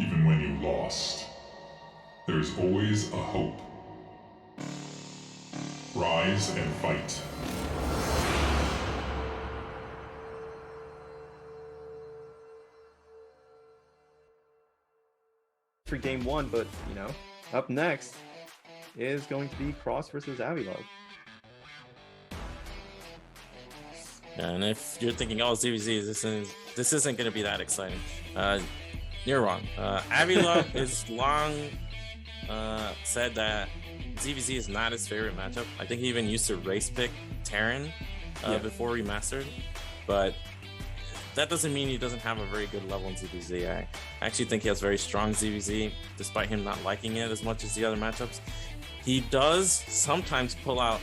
even when you lost. There's always a hope. Rise and fight. For game one, but you know, up next is going to be Cross versus Avi-Love. And if you're thinking, oh, ZZZ, this isn't going to be that exciting, you're wrong. Avi-Love is long said that ZZZ is not his favorite matchup. I think he even used to race pick Terran before Remastered, but that doesn't mean he doesn't have a very good level in ZZZ. I actually think he has very strong ZZZ, despite him not liking it as much as the other matchups. He does sometimes pull out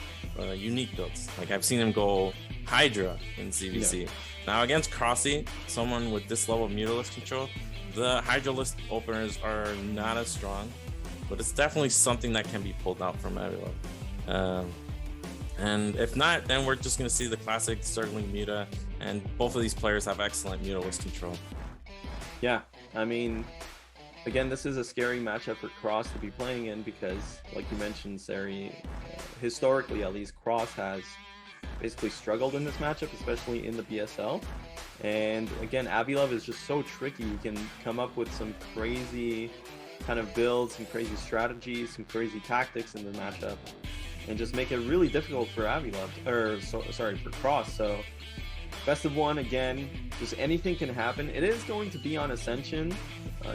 unique builds. Like I've seen him go Hydra in ZVZ. Yeah. Now against CroSsy, someone with this level of Mutalisk control, the Hydra list openers are not as strong, but it's definitely something that can be pulled out from Avi-Love. And if not, then we're just going to see the classic Zergling Muta, and both of these players have excellent Mutalisk control. Yeah, I mean, again, this is a scary matchup for Cross to be playing in because, like you mentioned, Sari, historically at least, Cross has basically struggled in this matchup, especially in the BSL. And again, Avi-Love is just so tricky. He can come up with some crazy kind of builds, some crazy strategies, some crazy tactics in the matchup, and just make it really difficult for Avi-Love, or sorry, for Cross. So best of one again, just anything can happen. It is going to be on Ascension.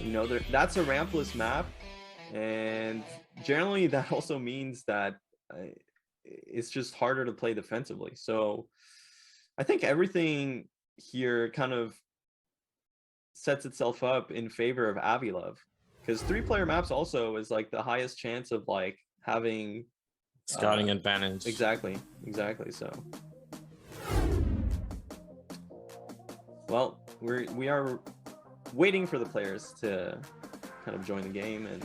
You know, that's a rampless map, and generally that also means that it's just harder to play defensively. So I think everything here kind of sets itself up in favor of Avi-Love, because 3-player maps also is like the highest chance of like having scouting advantage. Exactly. So well, we are waiting for the players to kind of join the game and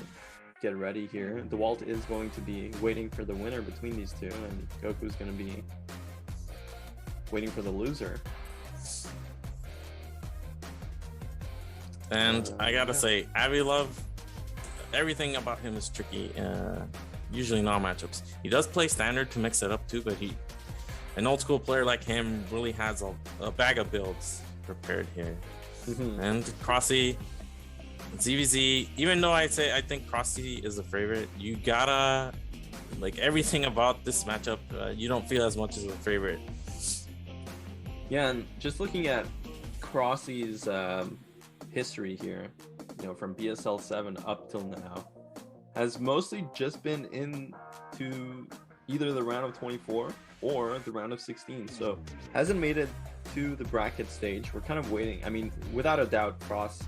get ready here. Dawid is going to be waiting for the winner between these two, and Goku's going to be waiting for the loser. And I gotta say, Avi-Love, everything about him is tricky. Usually in all matchups, he does play standard to mix it up too, but an old school player like him really has a bag of builds prepared here. And CroSsy, ZVZ, even though I think CroSsy is the favorite, you gotta like everything about this matchup. You don't feel as much as a favorite. Yeah, and just looking at CroSsy's history here, you know, from BSL 7 up till now, has mostly just been into either the round of 24 or the round of 16. So hasn't made it to the bracket stage. We're kind of waiting. I mean, without a doubt, Cross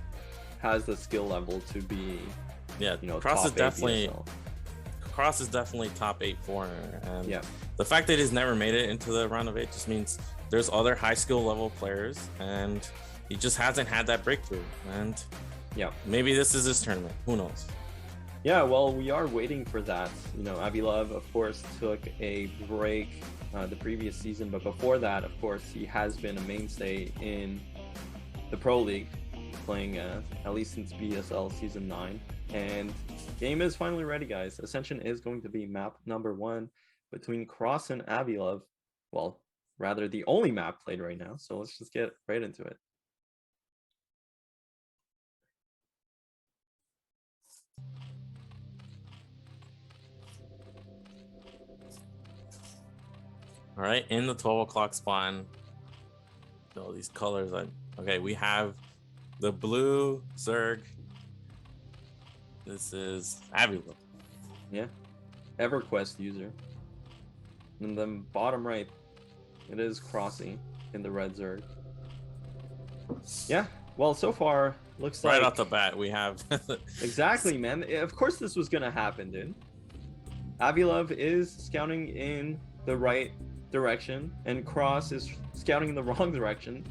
has the skill level to be, you know, Cross is definitely BSL. Cross is definitely top 8 foreigner, and yeah, the fact that he's never made it into the round of 8 just means there's other high skill level players, and he just hasn't had that breakthrough. And yeah, maybe this is his tournament. Who knows? Yeah, well, we are waiting for that. You know, Avi-Love, of course, took a break the previous season, but before that, of course, he has been a mainstay in the Pro League, playing at least since BSL Season 9. And game is finally ready, guys. Ascension is going to be map number 1 between Cross and Avi-Love. Well, rather the only map played right now, so let's just get right into it. All right, in the 12 o'clock spawn, all these colors. Okay, we have the blue Zerg. This is Avi-Love. Yeah, EverQuest user. And then bottom right, it is CroSsy in the red Zerg. Yeah, well, so far looks like right off the bat we have exactly, man. Of course this was gonna happen, dude. Avi-Love is scouting in the right direction, and Cross is scouting in the wrong direction,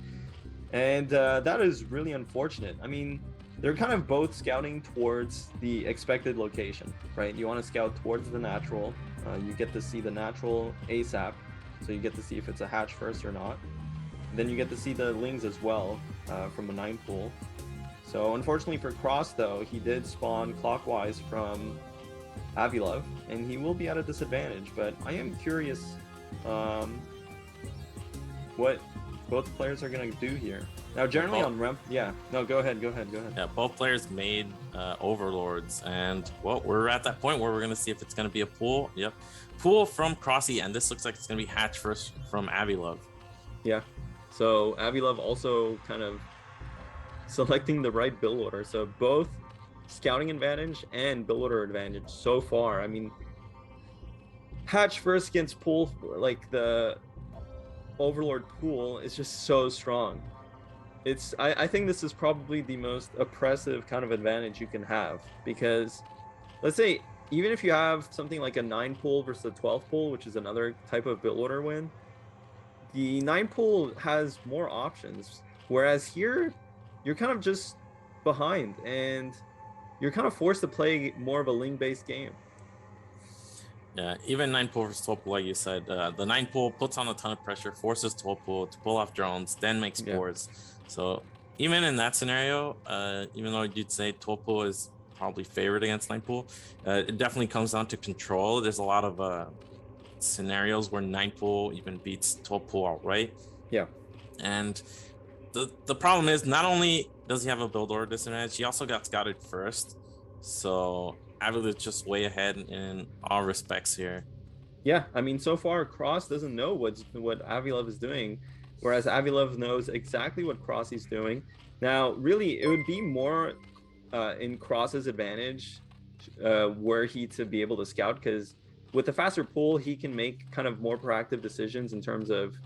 and that is really unfortunate. I mean, they're kind of both scouting towards the expected location, right? You want to scout towards the natural. You get to see the natural ASAP, so you get to see if it's a hatch first or not. And then you get to see the lings as well from a 9 pool. So unfortunately for Cross, though, he did spawn clockwise from Avi-Love, and he will be at a disadvantage. But I am curious what both players are going to do here. Now, generally on Ramp, yeah. No, go ahead. Yeah, both players made overlords, and well, we're at that point where we're going to see if it's going to be a pool. Yep, pool from CroSsy, and this looks like it's going to be hatch first from Avi-Love. Yeah. So Avi-Love also kind of selecting the right build order. So both scouting advantage and build order advantage so far. I mean, hatch first against pool, like the Overlord pool, is just so strong. I think this is probably the most oppressive kind of advantage you can have, because let's say even if you have something like a 9 pool versus a 12 pool, which is another type of build order win, the 9 pool has more options, whereas here you're kind of just behind and you're kind of forced to play more of a Ling based game. Yeah, even 9 pool versus 12 pool, like you said, the 9 pool puts on a ton of pressure, forces 12 pool to pull off drones, then make spores. Yeah. So even in that scenario, even though you'd say 12 pool is probably favored against 9 pool, it definitely comes down to control. There's a lot of scenarios where 9 pool even beats 12 pool outright. Yeah. And the problem is, not only does he have a build order disadvantage, he also got scouted first. So Avi-Love is just way ahead in all respects here. Yeah, I mean, so far Cross doesn't know what Avi-Love is doing, whereas Avi-Love knows exactly what CroSsy's doing. Now, really, it would be more in Cross's advantage were he to be able to scout, because with a faster pool, he can make kind of more proactive decisions in terms of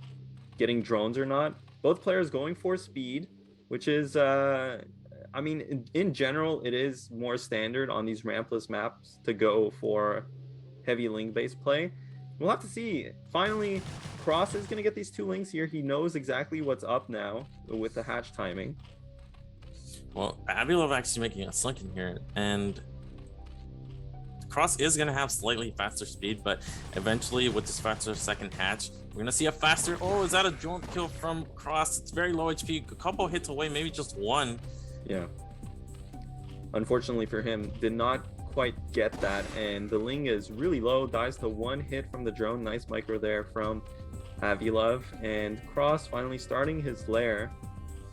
getting drones or not. Both players going for speed, which is, I mean, in general, it is more standard on these rampless maps to go for heavy Ling-based play. We'll have to see. Finally, Cross is going to get these 2 Lings here. He knows exactly what's up now with the hatch timing. Well, Avi-Love actually making a sunken here, and Cross is going to have slightly faster speed, but eventually with this faster second hatch, we're going to see a faster... Oh, is that a drone kill from Cross? It's very low HP. A couple hits away, maybe just one. Yeah. Unfortunately for him, did not quite get that, and the Ling is really low, dies to 1 hit from the drone. Nice micro there from Avi-Love, and Cross finally starting his lair.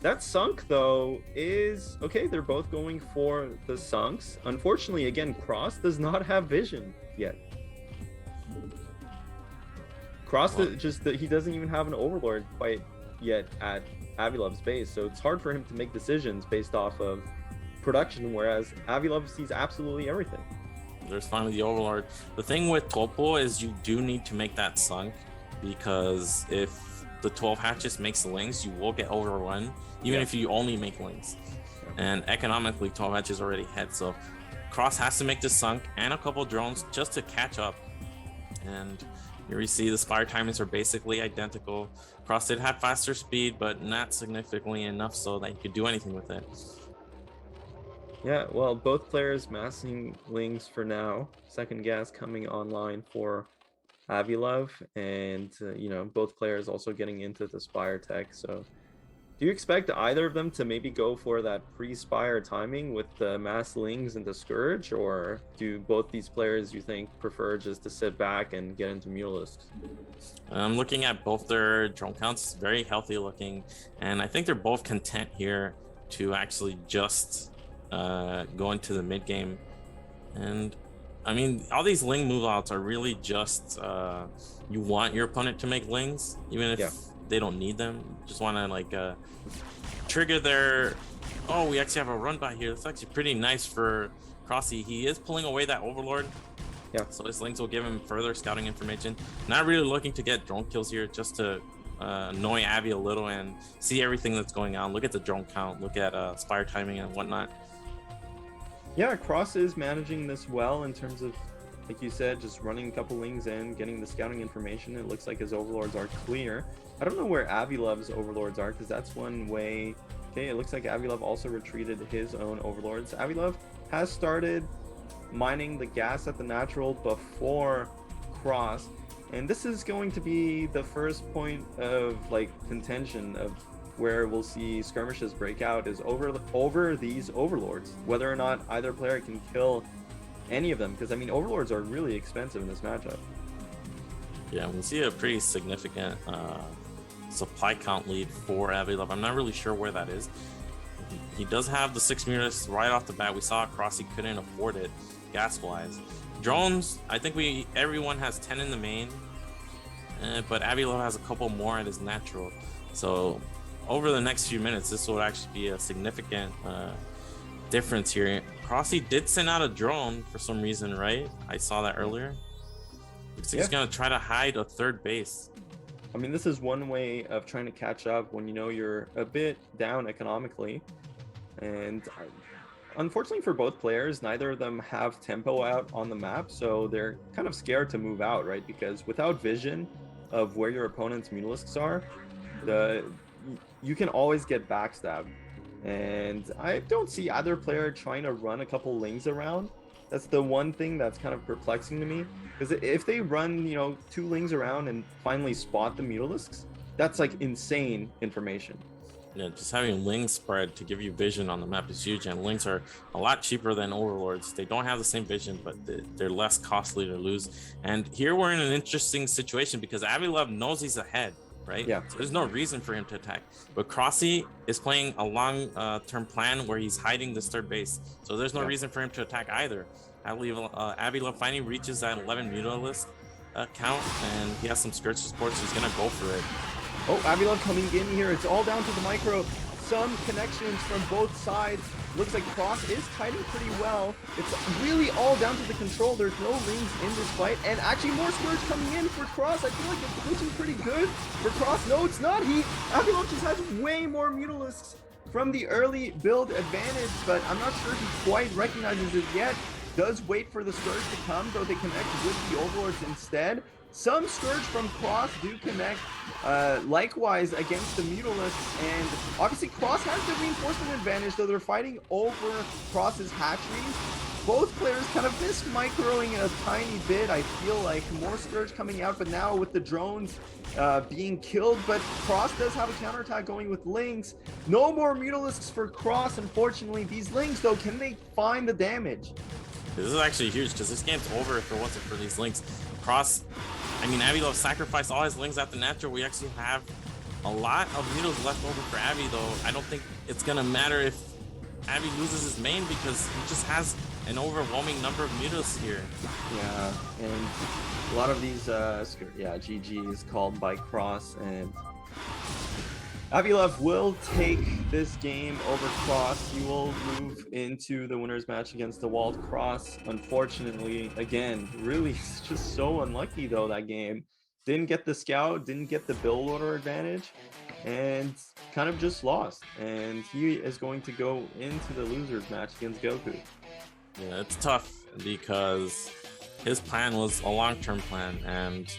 That sunk, though, is... Okay, they're both going for the sunks. Unfortunately, again, Cross does not have vision yet. Cross, he doesn't even have an Overlord quite yet at Avi-Love's base, so it's hard for him to make decisions based off of production, whereas Avi-Love sees absolutely everything. There's finally the Overlord. The thing with 12 pool is you do need to make that sunk, because if the 12 hatches makes the Lings, you will get overrun, even if you only make Lings. And economically, 12 hatches already ahead, so Cross has to make this sunk and a couple drones just to catch up. And here we see the Spire timings are basically identical. Cross did have faster speed, but not significantly enough so that you could do anything with it. Yeah, well, both players massing Lings for now. Second gas coming online for Avi-Love, and you know, both players also getting into the Spire tech. So do you expect either of them to maybe go for that pre-Spire timing with the mass Lings and the Scourge, or do both these players, you think, prefer just to sit back and get into Mutalisks? I'm looking at both their drone counts, very healthy looking, and I think they're both content here to actually just go into the mid game. And I mean, all these Ling move outs are really just you want your opponent to make Lings, even if they don't need them. Just want to like trigger their... Oh, we actually have a run by here. That's actually pretty nice for CroSsy. He is pulling away that Overlord. Yeah. So his Lings will give him further scouting information. Not really looking to get drone kills here, just to annoy Avi a little and see everything that's going on. Look at the drone count. Look at Spire timing and whatnot. Yeah, Cross is managing this well in terms of, like you said, just running a couple Lings in, getting the scouting information. It looks like his Overlords are clear. I don't know where Avi-Love's Overlords are, because that's one way. Okay, it looks like Avi-Love also retreated his own Overlords. Avi-Love has started mining the gas at the natural before Cross, and this is going to be the first point of like contention of where we'll see skirmishes break out is over these overlords, whether or not either player can kill any of them, because I mean overlords are really expensive in this matchup. Yeah, we see a pretty significant supply count lead for Avi-Love. I'm not really sure where that is. He does have the 6 meters right off the bat. We saw CroSsy couldn't afford it gas wise. Drones, I think everyone has 10 in the main, but Avi-Love has a couple more at his natural. So over the next few minutes, this will actually be a significant difference here. CroSsy did send out a drone for some reason, right? I saw that earlier. Looks like he's gonna try to hide a third base. I mean, this is one way of trying to catch up when you know you're a bit down economically. And unfortunately for both players, neither of them have tempo out on the map, so they're kind of scared to move out, right? Because without vision of where your opponent's Mutalisks are, you can always get backstabbed. And I don't see either player trying to run a couple lings around. That's the one thing that's kind of perplexing to me. Because if they run, 2 lings around and finally spot the Mutalisks, that's like insane information. Yeah, just having lings spread to give you vision on the map is huge, and lings are a lot cheaper than overlords. They don't have the same vision, but they're less costly to lose. And here we're in an interesting situation because Avi-Love knows he's ahead, right? Yeah. So there's no reason for him to attack. But CroSsy is playing a long-term plan where he's hiding this third base. So there's no reason for him to attack either. Avi-Love finally reaches that 11 Mutalisk count, and he has some Scourge support, so he's gonna go for it. Oh, Avi-Love coming in here. It's all down to the micro. Some connections from both sides. Looks like Cross is kiting pretty well. It's really all down to the control. There's no rings in this fight. And actually more Scourge coming in for Cross. I feel like it's pushing pretty good for Cross. No, it's not. Avi-Love just has way more Mutalisks from the early build advantage, but I'm not sure he quite recognizes it yet. Does wait for the Scourge to come, though they connect with the Overlords instead. Some Scourge from Cross do connect, likewise against the Mutalisks, and obviously Cross has the reinforcement advantage, though they're fighting over Cross's hatcheries. Both players kind of missed microing a tiny bit. I feel like more Scourge coming out, but now with the drones being killed, but Cross does have a counterattack going with Lings. No more Mutalisks for Cross, unfortunately. These Lings, though, can they find the damage? This is actually huge because this game's over if it wasn't for these Lings. Avi-Love sacrificed all his Lings at the natural. We actually have a lot of Mutals left over for Avi, though. I don't think it's gonna matter if Avi loses his main because he just has an overwhelming number of Mutals here. Yeah, and a lot of these, GG's called by Cross, and Avi-Love will take this game over Cross. He will move into the winner's match against the Walled Cross. Unfortunately, again, really just so unlucky though that game. Didn't get the scout, didn't get the build order advantage, and kind of just lost. And he is going to go into the loser's match against Goku. Yeah, it's tough because his plan was a long-term plan, and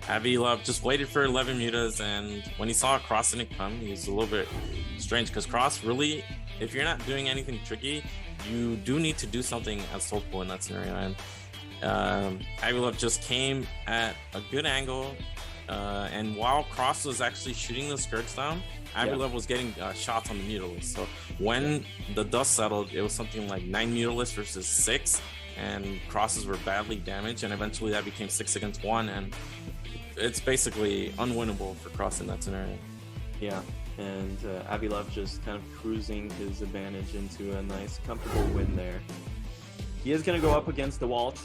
Avi-Love just waited for 11 mutas, and when he saw Cross didn't come, he was a little bit strange because Cross really, if you're not doing anything tricky, you do need to do something at Soul Pool in that scenario. And Avi-Love just came at a good angle, and while Cross was actually shooting the Scourge down, Avi-Love was getting shots on the Mutalisks. So when the dust settled, it was something like 9 Mutalisks versus 6, and Crosses were badly damaged, and eventually that became 6 against 1, and it's basically unwinnable for Cross in that scenario. Yeah, and Avi-Love just kind of cruising his advantage into a nice, comfortable win there. He is going to go up against the Walt